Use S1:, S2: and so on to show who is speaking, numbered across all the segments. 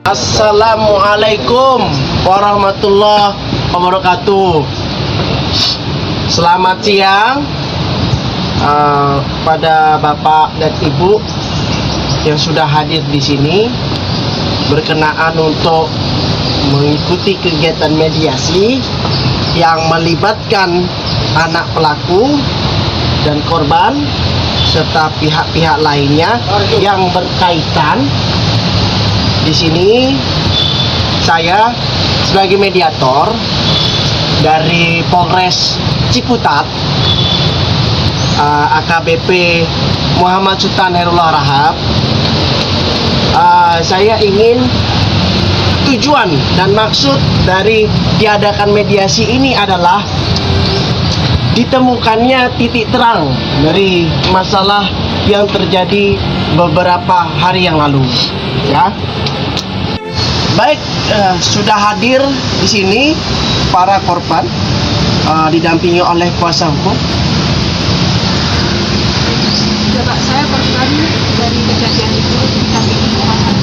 S1: Assalamualaikum warahmatullahi wabarakatuh. Selamat siang pada Bapak dan Ibu yang sudah hadir di sini berkenaan untuk mengikuti kegiatan mediasi yang melibatkan anak pelaku dan korban serta pihak-pihak lainnya yang berkaitan. Di sini saya sebagai mediator dari Polres Ciputat, AKBP Muhammad Sultan Herullah Rahab. Saya ingin tujuan dan maksud dari diadakan mediasi ini adalah ditemukannya titik terang dari masalah yang terjadi beberapa hari yang lalu, ya. Baik, sudah hadir di sini para korban didampingi oleh kuasa hukum.
S2: Coba saya korban dari kejadian itu didampingi Muhammad.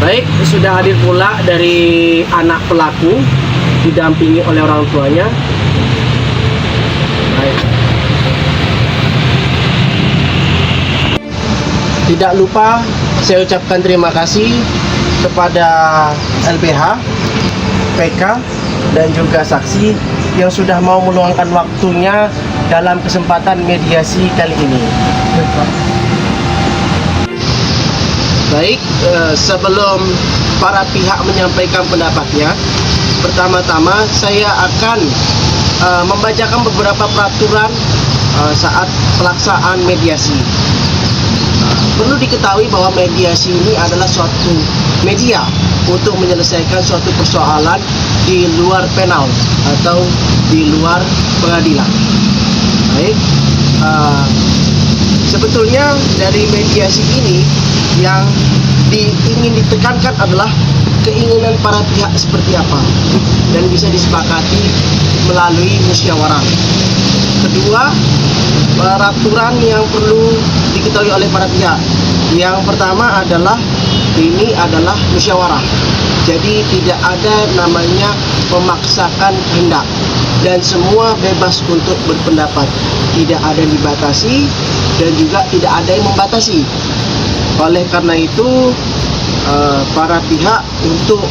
S1: Baik, sudah hadir pula dari anak pelaku didampingi oleh orang tuanya. Baik. Tidak lupa saya ucapkan terima kasih kepada LBH, PK, dan juga saksi yang sudah mau meluangkan waktunya dalam kesempatan mediasi kali ini. Baik, sebelum para pihak menyampaikan pendapatnya, pertama-tama saya akan membacakan beberapa peraturan saat pelaksanaan mediasi. Perlu diketahui bahwa mediasi ini adalah suatu media untuk menyelesaikan suatu persoalan di luar penal atau di luar pengadilan. Baik, sebetulnya dari mediasi ini yang ingin ditekankan adalah keinginan para pihak seperti apa dan bisa disepakati melalui musyawarah. Kedua, peraturan yang perlu diketahui oleh para pihak. Yang pertama adalah ini adalah musyawarah. Jadi tidak ada namanya memaksakan kehendak dan semua bebas untuk berpendapat. Tidak ada yang dibatasi dan juga tidak ada yang membatasi. Oleh karena itu para pihak untuk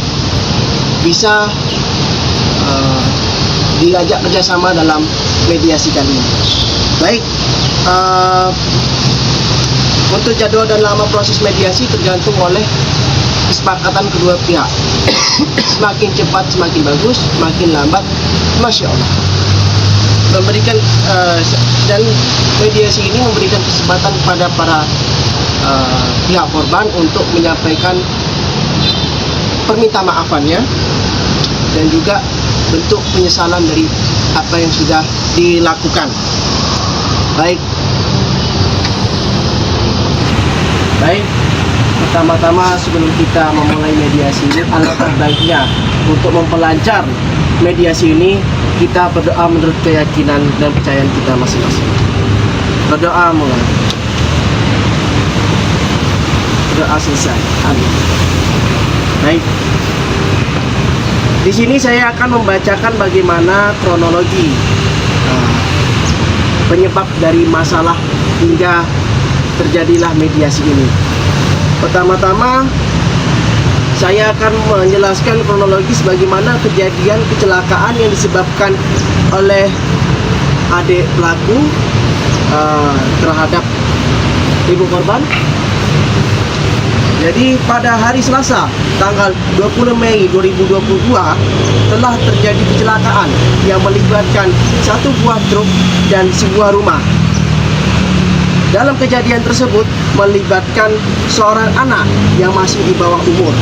S1: bisa diajak kerjasama dalam mediasi kali ini. Baik, untuk jadwal dan lama proses mediasi tergantung oleh kesepakatan kedua pihak. Semakin cepat semakin bagus, semakin lambat Masya Allah. Memberikan dan mediasi ini memberikan kesempatan kepada para pihak korban untuk menyampaikan permintaan maafannya dan juga bentuk penyesalan dari apa yang sudah dilakukan. Baik, pertama-tama sebelum kita memulai mediasi ini, alangkah baiknya untuk memperlancar mediasi ini kita berdoa menurut keyakinan dan kepercayaan kita masing-masing. Berdoa mulai. Berdoa selesai. Amin. Baik. Di sini saya akan membacakan bagaimana kronologi penyebab dari masalah hingga terjadilah mediasi ini. Pertama-tama saya akan menjelaskan kronologis bagaimana kejadian kecelakaan yang disebabkan oleh adik pelaku terhadap ibu korban. Jadi pada hari Selasa tanggal 20 Mei 2022 telah terjadi kecelakaan yang melibatkan satu buah truk dan sebuah rumah. Dalam kejadian tersebut melibatkan seorang anak yang masih di bawah umur.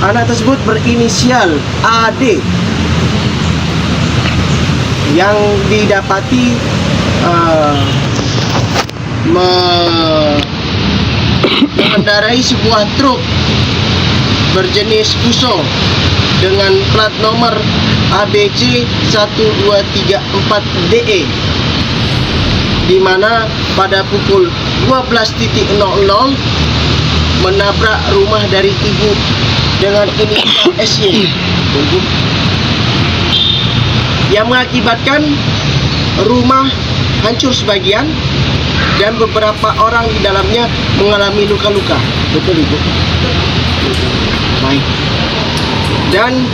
S1: Anak tersebut berinisial AD yang didapati mengendarai sebuah truk berjenis Fuso dengan plat nomor ABC 1234DE, di mana pada pukul 12.00 menabrak rumah dari ibu dengan inisial SY yang mengakibatkan rumah hancur sebagian dan beberapa orang di dalamnya mengalami luka-luka. Betul Ibu? Baik. Dan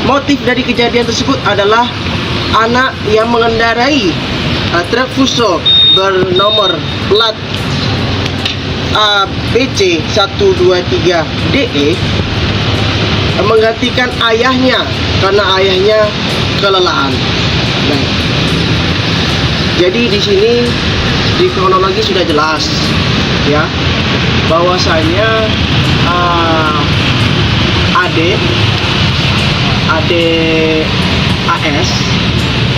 S1: motif dari kejadian tersebut adalah anak yang mengendarai truk fuso bernomor plat ABC 123DE menggantikan ayahnya karena ayahnya kelelahan. Baik. Jadi di sini di kronologi sudah jelas ya bahwasanya adik AS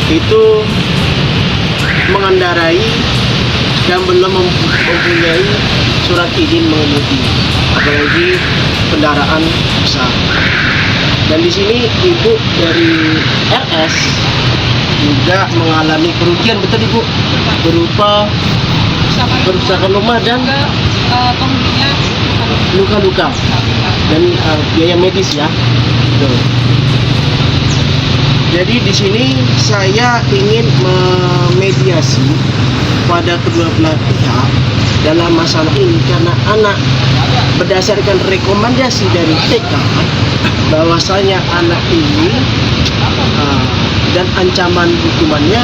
S1: itu mengendarai dan belum mempunyai surat izin mengemudi, apalagi kendaraan besar. Dan di sini ibu dari RS juga mengalami kerugian, betul Ibu, berupa kerusakan rumah dan
S2: penghuninya
S1: luka-luka dan biaya medis ya. Tuh. Jadi di sini saya ingin memediasi pada kedua belah pihak dalam masalah ini karena anak berdasarkan rekomendasi dari TK bahwasanya anak ini dan ancaman hukumannya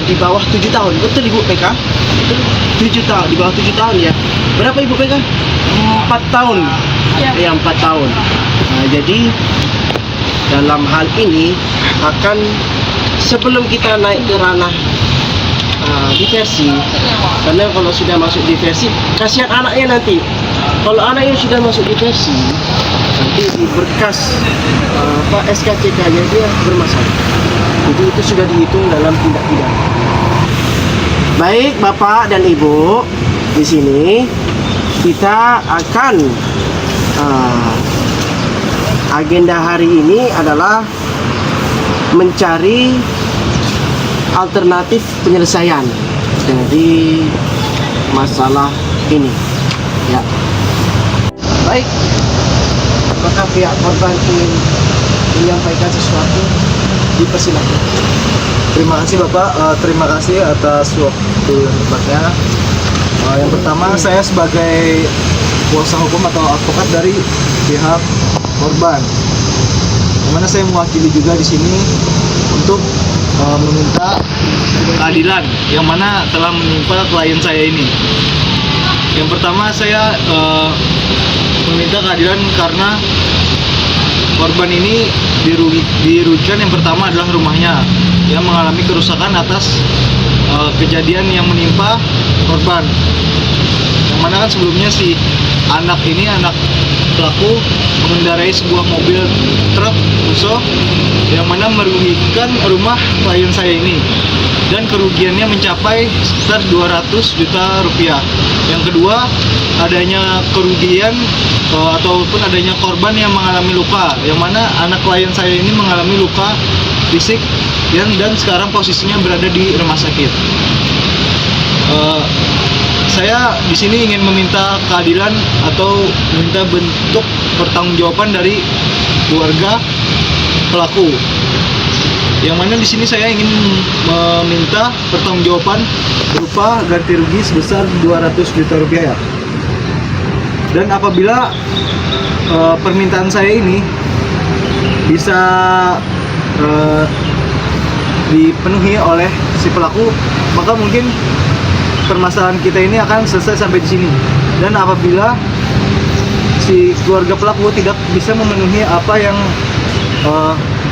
S1: di bawah 7 tahun. Betul Ibu PK? 7 tahun, di bawah 7 tahun ya. Berapa Ibu PK? 4 tahun. Ya, 4 tahun. Nah, jadi dalam hal ini akan sebelum kita naik ke ranah diversi, karena kalau sudah masuk diversi kasihan anaknya nanti. Kalau anaknya sudah masuk diversi, nanti di berkas SKCK-nya dia bermasalah. Jadi itu sudah dihitung dalam tindak pidana. Baik Bapak dan Ibu, di sini kita akan agenda hari ini adalah mencari alternatif penyelesaian dari masalah ini ya. Baik, apakah pihak korban ingin menyampaikan sesuatu? Dipersilakan.
S3: Terima kasih Bapak, terima kasih atas waktu yang tepatnya. Yang pertama, saya sebagai kuasa hukum atau advokat dari pihak korban, dimana saya mewakili juga di sini untuk meminta keadilan yang mana telah menimpa klien saya ini. Yang pertama, saya meminta keadilan karena korban ini dirugikan. Yang pertama adalah rumahnya yang mengalami kerusakan atas kejadian yang menimpa korban. Yang mana kan sebelumnya si anak pelaku mengendarai sebuah mobil truk fuso yang mana merugikan rumah klien saya ini dan kerugiannya mencapai sekitar 200 juta rupiah. Yang kedua, adanya kerugian ataupun adanya korban yang mengalami luka, yang mana anak klien saya ini mengalami luka fisik dan sekarang posisinya berada di rumah sakit. Saya di sini ingin meminta keadilan atau meminta bentuk pertanggungjawaban dari keluarga pelaku. Yang mana di sini saya ingin meminta pertanggungjawaban berupa ganti rugi sebesar 200 juta rupiah ya. Dan apabila permintaan saya ini bisa dipenuhi oleh si pelaku, maka mungkin permasalahan kita ini akan selesai sampai di sini. Dan apabila si keluarga pelaku tidak bisa memenuhi apa yang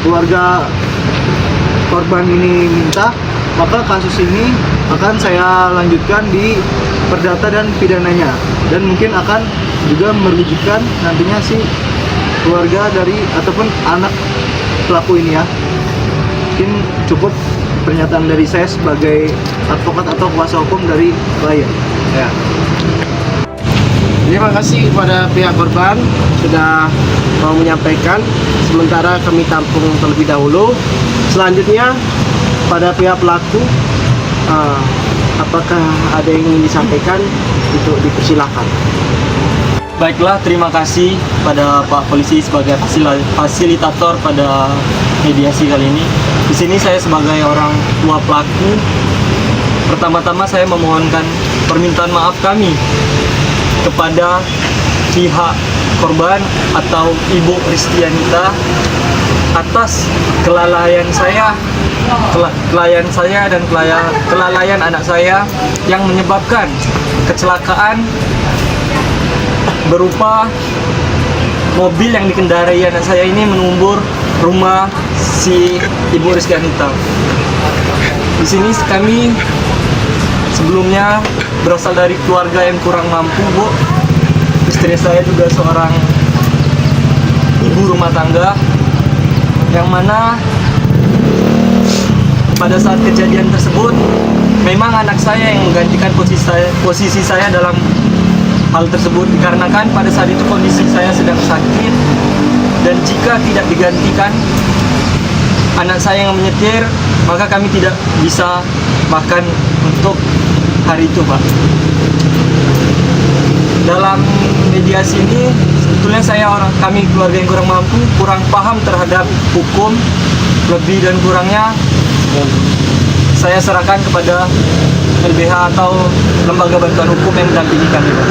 S3: keluarga korban ini minta, maka kasus ini akan saya lanjutkan di perdata dan pidananya, dan mungkin akan juga merugikan nantinya si keluarga dari ataupun anak pelaku ini ya. Mungkin cukup pernyataan dari saya sebagai advokat atau kuasa hukum dari klien ya.
S1: Terima kasih kepada pihak korban sudah mau menyampaikan. Sementara kami tampung terlebih dahulu. Selanjutnya pada pihak pelaku, apakah ada yang ingin disampaikan? Untuk dipersilakan.
S4: Baiklah, terima kasih pada Pak Polisi sebagai fasilitator pada mediasi kali ini. Di sini saya sebagai orang tua pelaku, pertama-tama saya memohonkan permintaan maaf kami kepada pihak korban atau Ibu Ristianita atas kelalaian saya dan kelalaian anak saya yang menyebabkan kecelakaan berupa mobil yang dikendarai anak saya ini menumbur rumah si Ibu Ristianita. Di sini kami sebelumnya berasal dari keluarga yang kurang mampu, Bu. Istri saya juga seorang ibu rumah tangga, yang mana pada saat kejadian tersebut memang anak saya yang menggantikan posisi saya dalam hal tersebut, dikarenakan pada saat itu kondisi saya sedang sakit, dan jika tidak digantikan anak saya yang menyetir, maka kami tidak bisa makan untuk hari itu, Pak. Dalam mediasi ini sebetulnya kami keluarga yang kurang mampu, kurang paham terhadap hukum, lebih dan kurangnya saya serahkan kepada LBH atau lembaga bantuan hukum yang mendampingi kami, Pak.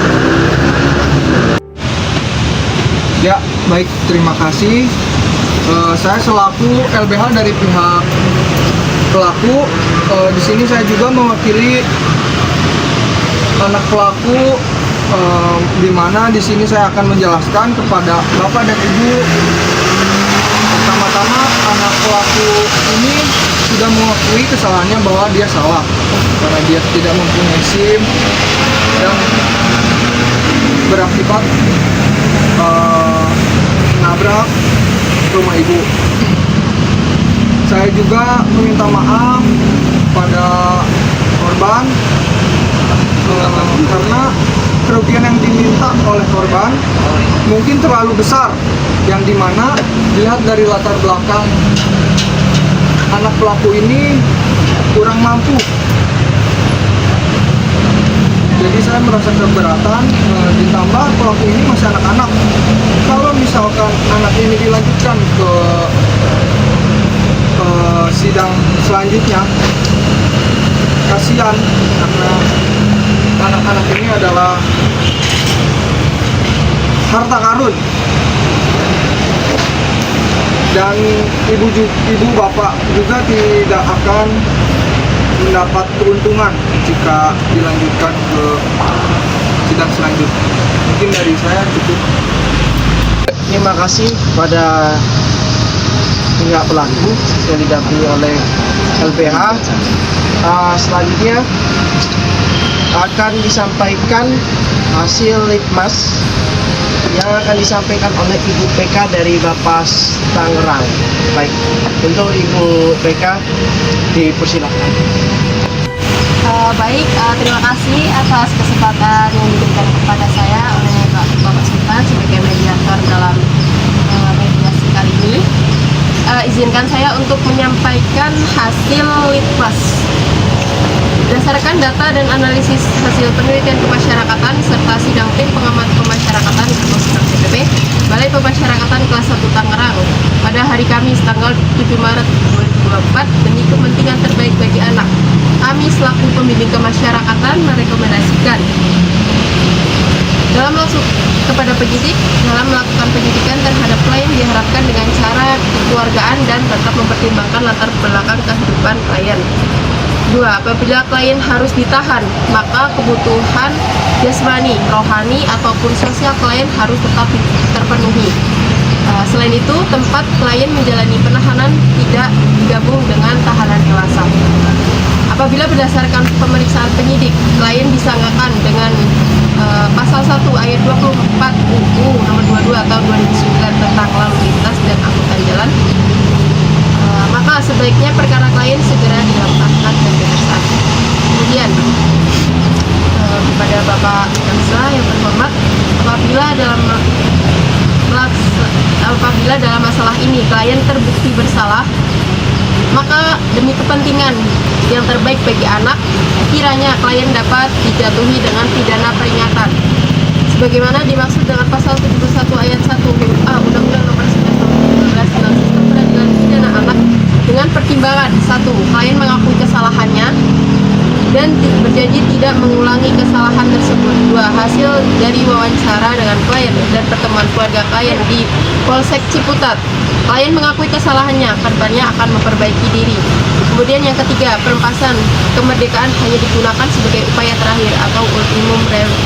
S3: Ya, baik, terima kasih. Saya selaku LBH dari pihak pelaku, di sini saya juga mewakili anak pelaku, di mana di sini saya akan menjelaskan kepada Bapak dan Ibu. Pertama-tama, anak pelaku ini sudah mengakui kesalahannya bahwa dia salah karena dia tidak mempunyai SIM dan berakibat nabrak rumah ibu. Saya juga meminta maaf pada korban karena kerugian yang diminta oleh korban mungkin terlalu besar, yang dimana dilihat dari latar belakang anak pelaku ini kurang mampu. Jadi saya merasa keberatan, ditambah pelaku ini masih anak-anak. Kalau misalkan anak ini dilanjutkan ke sidang selanjutnya, kasihan karena anak-anak ini adalah harta karun, dan ibu bapak juga tidak akan mendapat keuntungan jika dilanjutkan ke sidang selanjutnya. Mungkin dari saya cukup.
S1: Terima kasih pada pihak pelaku yang didampingi oleh LBH. Selanjutnya akan disampaikan hasil litmas yang akan disampaikan oleh Ibu PK dari Bapas Tangerang. Baik, untuk Ibu PK dipersilakan.
S2: Terima kasih atas kesempatan yang diberikan kepada saya oleh Bapak Sultan sebagai mediator dalam mediasi kali ini. Izinkan saya untuk menyampaikan hasil litmas. Berdasarkan data dan analisis hasil penelitian kemasyarakatan serta sidang tim pengamat pemasyarakatan atau sidang CPP Balai Pemasyarakatan kelas 1 Tangerang pada hari Kamis tanggal 7 Maret 2024 demi kepentingan terbaik bagi anak, kami selaku pembimbing kemasyarakatan merekomendasikan dalam kepada penyidik dalam melakukan penyidikan terhadap klien diharapkan dengan cara kekeluargaan dan tetap mempertimbangkan latar belakang kehidupan klien. 2. Apabila klien harus ditahan, maka kebutuhan jasmani, rohani, ataupun sosial klien harus tetap terpenuhi. Selain itu, tempat klien menjalani penahanan tidak digabung dengan tahanan dewasa. Apabila berdasarkan pemeriksaan penyidik, klien disangkakan dengan pasal 1 ayat 24 UU nomor 22 tahun 2009 tentang lalu lintas dan angkutan jalan, maka sebaiknya perkara klien segera dilakukan pemeriksaan. Kemudian kepada Bapak Jaksa yang terhormat, apabila dalam masalah ini klien terbukti bersalah, Maka demi kepentingan yang terbaik bagi anak, kiranya klien dapat dijatuhi dengan pidana peringatan sebagaimana dimaksud dengan pasal 71 ayat 1 huruf A Undang-Undang Nomor 9 Tahun 2012 tentang Sistem Peradilan Pidana Anak dengan pertimbangan: 1. Klien mengakui kesalahannya dan berjanji tidak mengulangi kesalahan tersebut. 2. Hasil dari wawancara dengan klien dan pertemuan keluarga klien di Polsek Ciputat, klien mengakui kesalahannya, korbannya akan memperbaiki diri. Kemudian yang ketiga, pelepasan kemerdekaan hanya digunakan sebagai upaya terakhir atau ultimum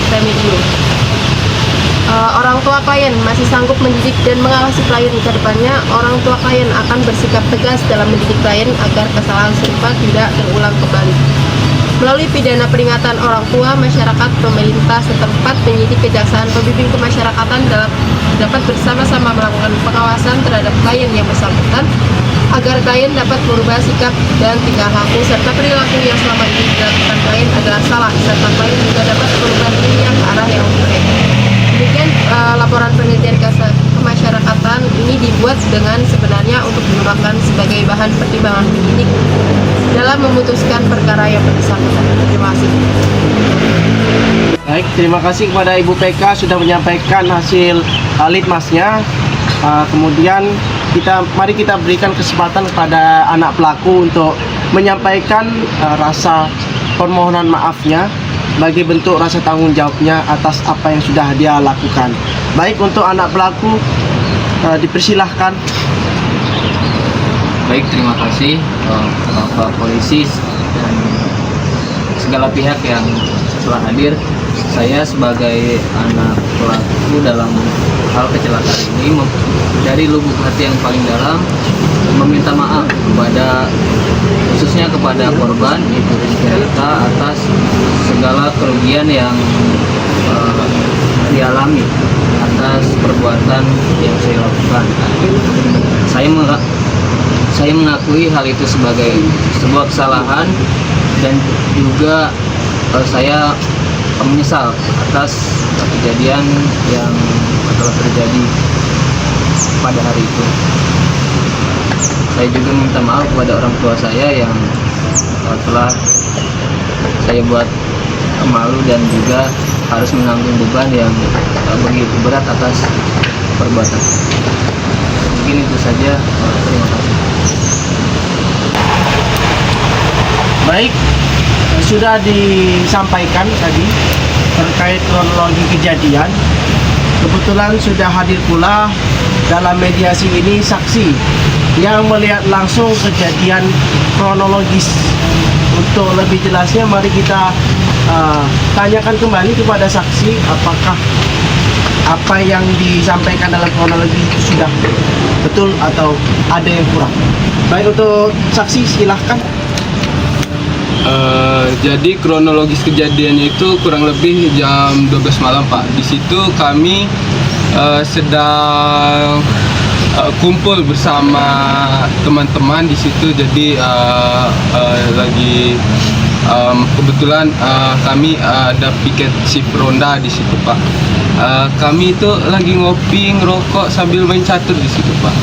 S2: remedium. Orang tua klien masih sanggup mendidik dan mengawasi klien ke depannya. Orang tua klien akan bersikap tegas dalam mendidik klien agar kesalahan serupa tidak terulang kembali. Melalui pidana peringatan orang tua, masyarakat, pemerintah setempat, penyidik, kejaksaan, pembimbing kemasyarakatan dapat bersama-sama melakukan pengawasan terhadap klien yang bersangkutan agar klien dapat merubah sikap dan tingkah laku serta perilaku yang selama ini dilakukan klien adalah salah, serta klien juga dapat merubah dirinya ke arah yang lebih baik. Demikian laporan penelitian kemasyarakatan ini dibuat dengan sebenarnya untuk digunakan sebagai bahan pertimbangan penyidik dalam memutuskan perkara yang bersangkutan. Terima kasih.
S1: Baik, terima kasih kepada Ibu PK sudah menyampaikan hasil litmasnya. Kemudian mari kita berikan kesempatan kepada anak pelaku untuk menyampaikan rasa permohonan maafnya sebagai bentuk rasa tanggung jawabnya atas apa yang sudah dia lakukan. Baik, untuk anak pelaku dipersilahkan.
S5: Baik, terima kasih Bapak Polisi dan segala pihak yang telah hadir. Saya sebagai anak pelaku dalam hal kecelakaan ini dari lubuk hati yang paling dalam meminta maaf khususnya kepada korban Ibu Rizka atas segala kerugian yang dialami atas perbuatan yang saya lakukan. Saya mengakui hal itu sebagai sebuah kesalahan dan juga saya menyesal atas kejadian yang telah terjadi pada hari itu. Saya juga minta maaf kepada orang tua saya yang telah saya buat malu dan juga harus menanggung beban yang begitu berat atas perbuatan. Mungkin itu saja. Terima kasih.
S1: Baik, sudah disampaikan tadi terkait kronologi kejadian. Kebetulan sudah hadir pula dalam mediasi ini saksi yang melihat langsung kejadian kronologis. Untuk lebih jelasnya mari kita tanyakan kembali kepada saksi apakah apa yang disampaikan dalam kronologi itu sudah betul atau ada yang kurang. Baik, untuk saksi silahkan.
S6: Jadi kronologis kejadiannya itu kurang lebih jam 12 malam, Pak. Di situ kami sedang kumpul bersama teman-teman di situ. Jadi lagi kebetulan kami ada piket shift ronda di situ, Pak. Kami itu lagi ngopi, ngerokok sambil main catur di situ, Pak.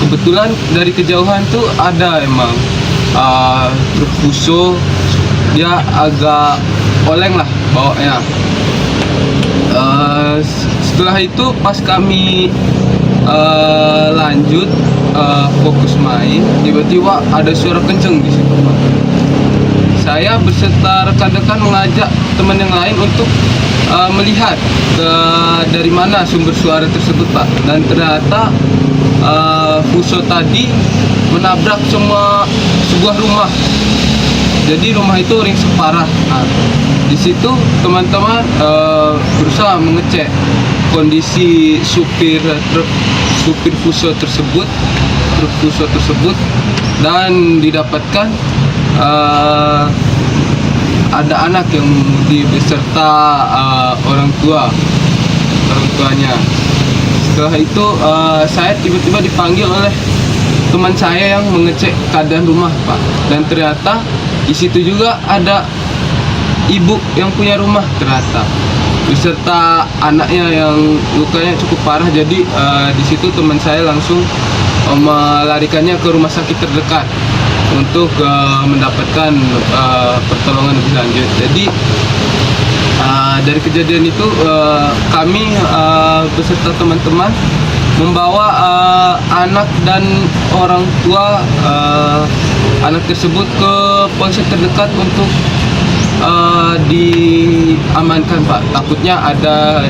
S6: Kebetulan dari kejauhan tuh ada emang truk fuso, dia agak oleng lah bawanya. Setelah itu pas kami lanjut fokus main, tiba-tiba ada suara kenceng di situ, Pak. Saya beserta rekan-rekan mengajak teman yang lain untuk melihat dari mana sumber suara tersebut, Pak. Dan ternyata fuso tadi menabrak sebuah rumah. Jadi rumah itu ringsek parah. Nah, di situ teman-teman berusaha mengecek kondisi supir fuso tersebut, truk fuso tersebut, dan didapatkan ada anak yang mengemudi beserta orang tuanya. Setelah itu saya tiba-tiba dipanggil oleh teman saya yang mengecek keadaan rumah, Pak. Dan ternyata di situ juga ada ibu yang punya rumah ternyata beserta anaknya yang lukanya cukup parah. Jadi di situ teman saya langsung melarikannya ke rumah sakit terdekat. untuk mendapatkan pertolongan lebih lanjut. Jadi dari kejadian itu kami beserta teman-teman membawa anak dan orang tua anak tersebut ke polsek terdekat untuk diamankan, Pak. Takutnya ada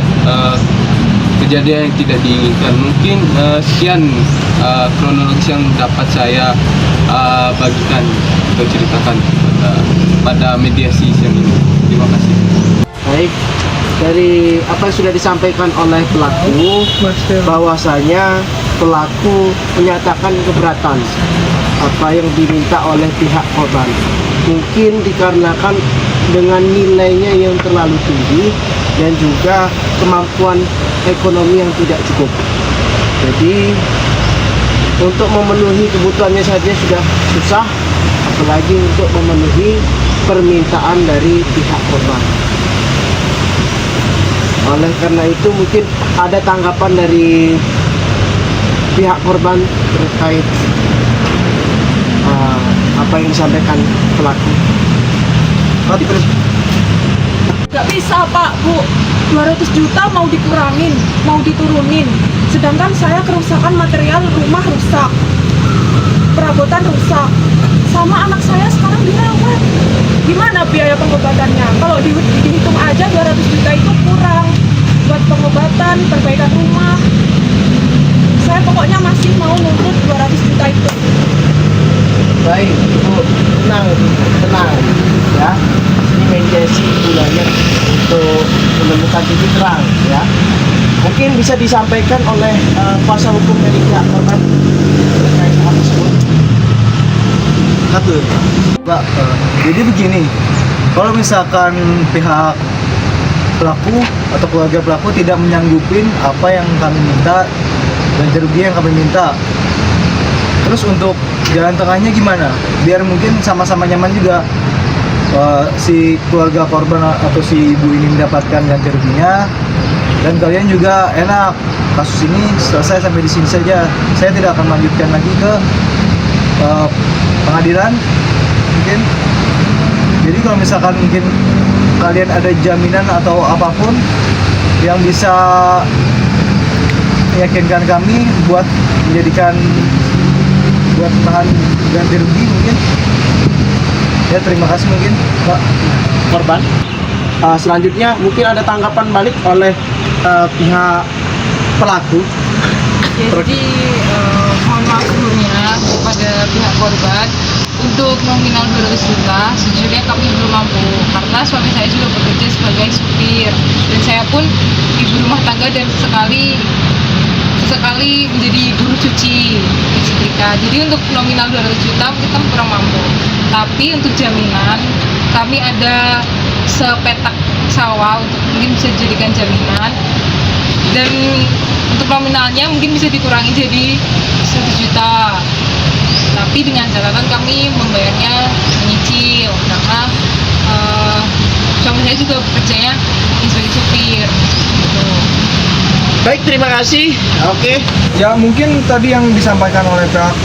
S6: kejadian yang tidak diinginkan. Mungkin sekian kronologis yang dapat saya bagikan atau ceritakan pada mediasi siang ini. Terima kasih.
S1: Baik, dari apa yang sudah disampaikan oleh pelaku, bahwasanya pelaku menyatakan keberatan apa yang diminta oleh pihak korban. Mungkin dikarenakan dengan nilainya yang terlalu tinggi dan juga kemampuan ekonomi yang tidak cukup. Jadi untuk memenuhi kebutuhannya saja sudah susah, apalagi untuk memenuhi permintaan dari pihak korban. Oleh karena itu mungkin ada tanggapan dari pihak korban terkait apa yang disampaikan pelaku.
S7: Gak bisa Pak, Bu, 200 juta mau dikurangin, mau diturunin. Sedangkan saya kerusakan material rumah rusak, perabotan rusak, sama anak saya sekarang dirawat. Gimana biaya pengobatannya? Kalau dihitung aja 200 juta itu kurang buat pengobatan, perbaikan rumah. Saya pokoknya masih mau nuntut 200 juta itu.
S1: Baik, Ibu, tenang ya. Ini mediasi gunanya untuk menemukan titik terang ya. Mungkin bisa disampaikan oleh kuasa hukum dari pihak korban terkait hal tersebut.
S3: Pak, jadi begini, kalau misalkan pihak pelaku atau keluarga pelaku tidak menyanggupin apa yang kami minta dan kerugian yang kami minta, terus untuk jalan tengahnya gimana? Biar mungkin sama-sama nyaman juga, si keluarga korban atau si ibu ini mendapatkan ganti ruginya, dan kalian juga enak. Kasus ini selesai sampai di sini saja. Saya tidak akan melanjutkan lagi ke pengadilan mungkin. Jadi kalau misalkan mungkin kalian ada jaminan atau apapun yang bisa meyakinkan kami buat menjadikan buat bahan ganti rugi mungkin ya, terima kasih mungkin Pak
S1: Korban. Selanjutnya mungkin ada tanggapan balik oleh pihak pelaku.
S8: Jadi mohon maaf sebelumnya kepada pihak korban. Untuk nominal 200 juta sejujurnya kami belum mampu karena suami saya juga bekerja sebagai supir dan saya pun ibu rumah tangga dan sekali menjadi guru cuci setrika. Jadi untuk nominal 200 juta kita kurang mampu. Tapi untuk jaminan kami ada sepetak sawah untuk mungkin bisa dijadikan jaminan, dan untuk nominalnya mungkin bisa dikurangi jadi 1 juta, tapi dengan catatan kami membayarnya menyicil karena suami saya juga bekerjanya sebagai supir gitu.
S1: Baik, terima kasih. Oke.
S3: ya. Mungkin tadi yang disampaikan oleh pihak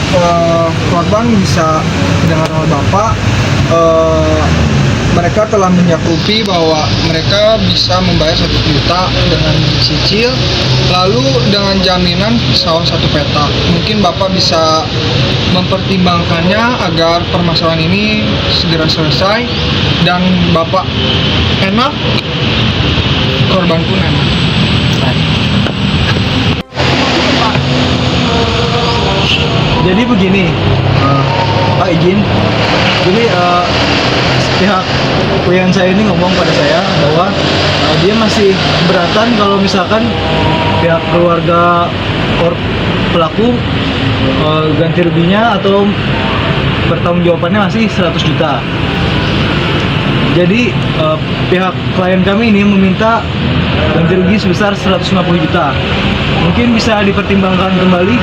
S3: korban bisa didengar oleh Bapak. Mereka telah menyakupi bahwa mereka bisa membayar 1 juta dengan cicil, lalu dengan jaminan sawah 1 petak. Mungkin Bapak bisa mempertimbangkannya agar permasalahan ini segera selesai dan Bapak enak, korban pun enak. Jadi begini, Pak izin. Jadi pihak klien saya ini ngomong pada saya bahwa dia masih keberatan kalau misalkan pihak keluarga pelaku ganti ruginya atau pertanggungjawabannya masih 100 juta. Jadi pihak klien kami ini meminta ganti rugi sebesar 150 juta. Mungkin bisa dipertimbangkan kembali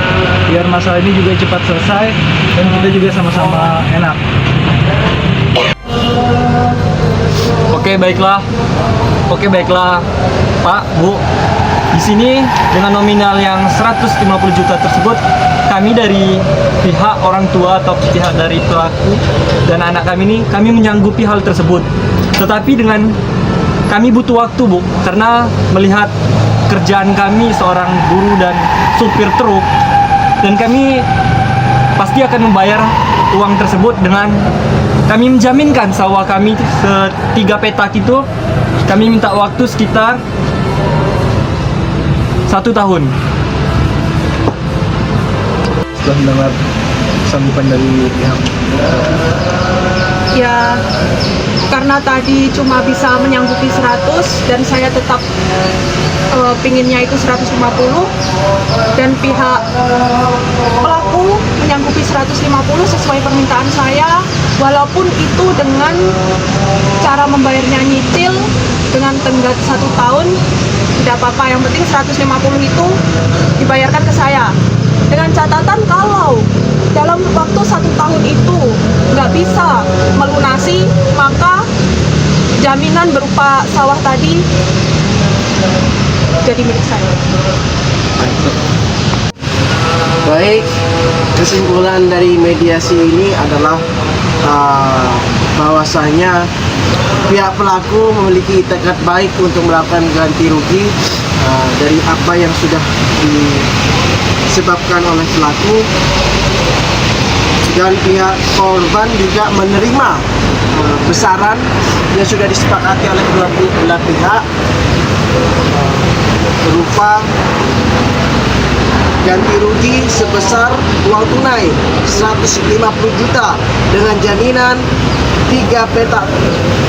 S3: biar masalah ini juga cepat selesai dan kita juga sama-sama enak.
S4: Oke, baiklah. Pak, Bu. Di sini dengan nominal yang 150 juta tersebut kami dari pihak orang tua atau pihak dari pelaku dan anak kami ini, kami menyanggupi hal tersebut. Tetapi dengan kami butuh waktu, Bu, karena melihat kerjaan kami seorang guru dan supir truk, dan kami pasti akan membayar uang tersebut dengan kami menjaminkan sawah kami setiga petak itu, kami minta waktu sekitar 1 tahun.
S3: Setelah mendengar sanggupan dari pihak
S7: Ya, karena tadi cuma bisa menyanggupi 100 dan saya tetap pinginnya itu 150, dan pihak pelaku menyanggupi 150 sesuai permintaan saya, walaupun itu dengan cara membayarnya nyicil dengan tenggat 1 tahun, tidak apa-apa, yang penting 150 itu dibayarkan ke saya. Dengan catatan kalau dalam waktu 1 tahun itu nggak bisa melunasi, maka jaminan berupa sawah tadi jadi milik saya.
S1: Baik, kesimpulan dari mediasi ini adalah bahwasanya pihak pelaku memiliki tekad baik untuk melakukan ganti rugi dari apa yang sudah disebabkan oleh pelaku, dan pihak korban juga menerima besaran yang sudah disepakati oleh kedua belah pihak berupa ganti rugi sebesar uang tunai 150 juta dengan jaminan 3 petak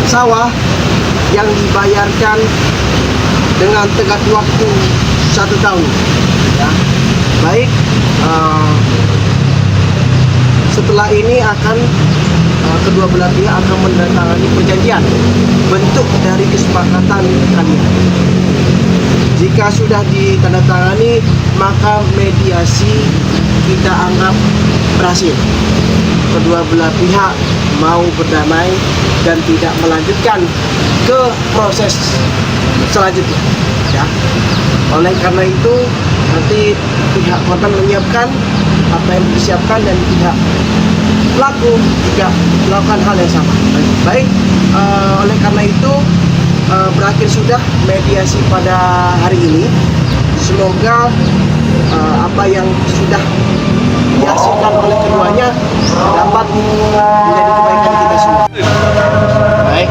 S1: sawah yang dibayarkan dengan tenggat waktu 1 tahun. Ya. Baik, setelah ini akan kedua belah pihak akan menandatangani perjanjian bentuk dari kesepakatan kalian. Jika sudah ditandatangani, maka mediasi kita anggap berhasil. Kedua belah pihak mau berdamai dan tidak melanjutkan ke proses selanjutnya. Ya. Oleh karena itu, nanti pihak korban menyiapkan apa yang disiapkan dan pihak pelaku juga melakukan hal yang sama. Baik, oleh karena itu berakhir sudah mediasi pada hari ini. Semoga apa yang sudah dihasilkan oleh keduanya dapat menjadi kebaikan kita semua. Baik,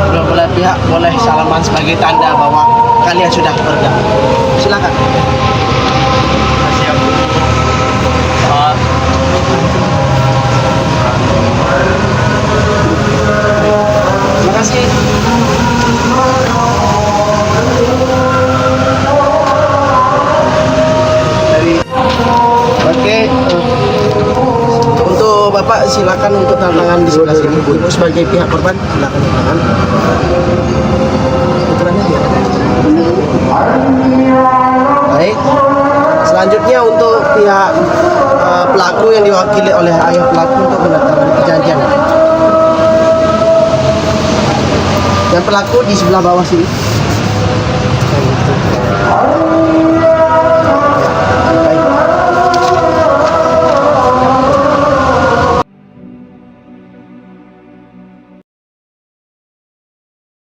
S1: kedua belah pihak boleh salaman sebagai tanda bahwa kalian sudah berdamai. Silakan. Terima kasih. Oke, untuk Bapak silakan untuk tanda tangan di sebelah sini. Ibu sebagai pihak korban silakan tanda tangan. Ukurannya biar. Baik. Selanjutnya untuk pihak pelaku yang diwakili oleh ayah pelaku untuk menandatangani perjanjian. Dan pelaku di sebelah bawah sini.